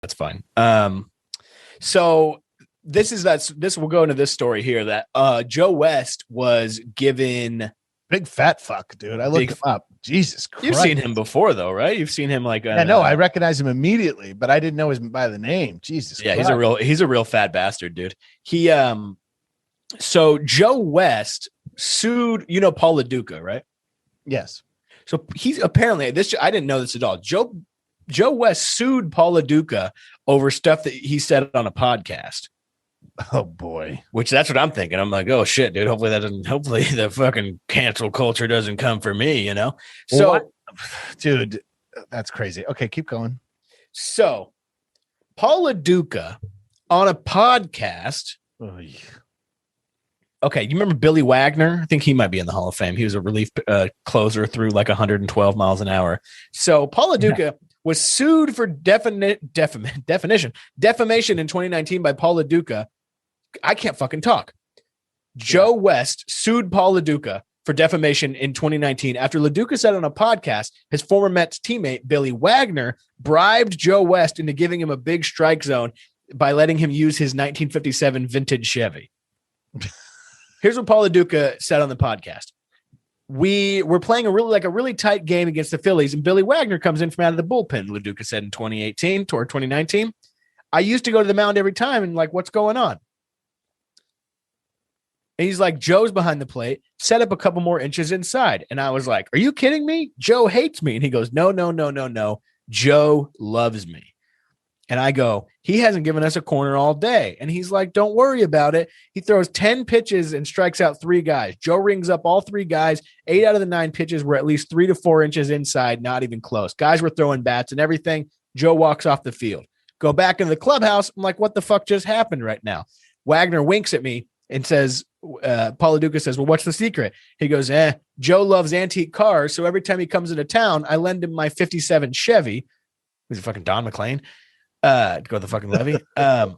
That's fine. So this will go into this story here that Joe West was given big fat fuck, dude. I looked him up. Jesus Christ. You've seen him before, though, right? You've seen him like I know. I recognize him immediately, but I didn't know him by the name. Jesus yeah, Christ. he's a real fat bastard, dude. He so Joe West sued, Paul Lo Duca, right? Yes. So he's apparently I didn't know this at all. Joe West sued Paul Lo Duca over stuff that he said on a podcast. Oh boy. Which that's what I'm thinking. I'm like, oh shit, dude. Hopefully the fucking cancel culture doesn't come for me, So what? Dude, that's crazy. Okay, keep going. So Paul Lo Duca on a podcast. Oh, yeah. Okay, you remember Billy Wagner? I think he might be in the Hall of Fame. He was a relief closer through like 112 miles an hour. So Paul Lo Duca was sued for defamation in 2019 by Paul Lo Duca. I can't fucking talk. Joe West sued Paul Lo Duca for defamation in 2019 after Lo Duca said on a podcast his former Mets teammate Billy Wagner bribed Joe West into giving him a big strike zone by letting him use his 1957 vintage Chevy. Here's what Paul Lo Duca said on the podcast. We were playing a really tight game against the Phillies, and Billy Wagner comes in from out of the bullpen, Lo Duca said in 2018 toward 2019. I used to go to the mound every time and like, what's going on? And he's like, Joe's behind the plate, set up a couple more inches inside. And I was like, are you kidding me? Joe hates me. And he goes, no. Joe loves me. And I go, he hasn't given us a corner all day. And he's like, don't worry about it. He throws 10 pitches and strikes out 3 guys. Joe rings up all 3 guys. 8 out of the 9 pitches were at least 3 to 4 inches inside, not even close. Guys were throwing bats and everything. Joe walks off the field. Go back into the clubhouse. I'm like, what the fuck just happened right now? Wagner winks at me and says, Paul Lo Duca says, well, what's the secret? He goes, Joe loves antique cars. So every time he comes into town, I lend him my 57 Chevy. He's a fucking Don McLean. To go to the fucking levee, and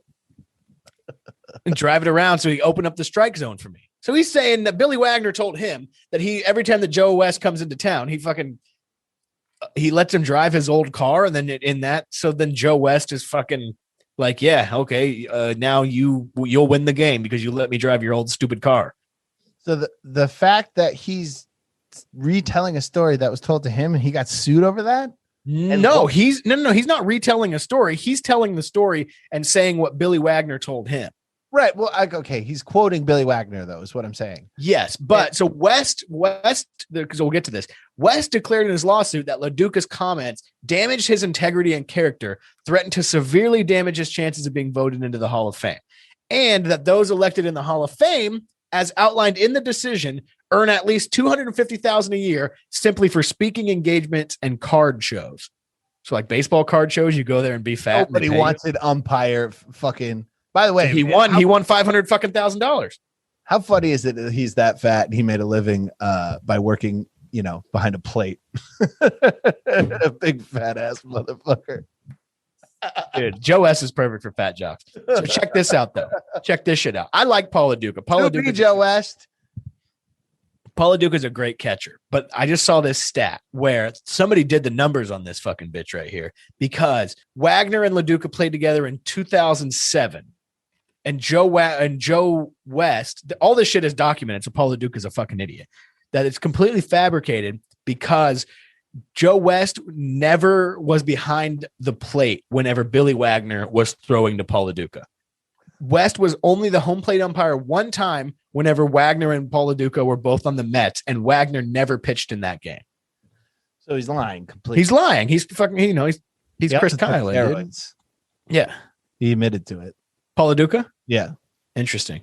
drive it around so he opened up the strike zone for me. So he's saying that Billy Wagner told him that every time that Joe West comes into town, he lets him drive his old car, and then so then Joe West is fucking like, yeah, okay, now you'll win the game because you let me drive your old stupid car. So the fact that he's retelling a story that was told to him and he got sued over that. He's not retelling a story. He's telling the story and saying what Billy Wagner told him. Right. Well, okay. He's quoting Billy Wagner, though, is what I'm saying. Yes. But so West, because we'll get to this. West declared in his lawsuit that Lo Duca's comments damaged his integrity and character, threatened to severely damage his chances of being voted into the Hall of Fame, and that those elected in the Hall of Fame, as outlined in the decision, earn at least $250,000 a year simply for speaking engagements and card shows. So like baseball card shows, you go there and be fat. Nobody wants an umpire fucking. By the way, he won $500,000. How funny is it that he's that fat and he made a living by working, behind a plate? A big fat ass motherfucker. Dude, Joe S is perfect for fat jocks. So check this out, though. Check this shit out. I like Paul Lo Duca. Joe West. Paul Lo Duca is a great catcher, but I just saw this stat where somebody did the numbers on this fucking bitch right here, because Wagner and Lo Duca played together in 2007, and Joe West, all this shit is documented. So Paul Lo Duca is a fucking idiot. That it's completely fabricated because Joe West never was behind the plate whenever Billy Wagner was throwing to Paul Lo Duca. West was only the home plate umpire one time whenever Wagner and Paul Lo Duca were both on the Mets, and Wagner never pitched in that game. So he's lying completely. He's lying. He's fucking, he's Chris Kyler. Yeah. Yeah. He admitted to it. Paul Lo Duca? Yeah. Interesting.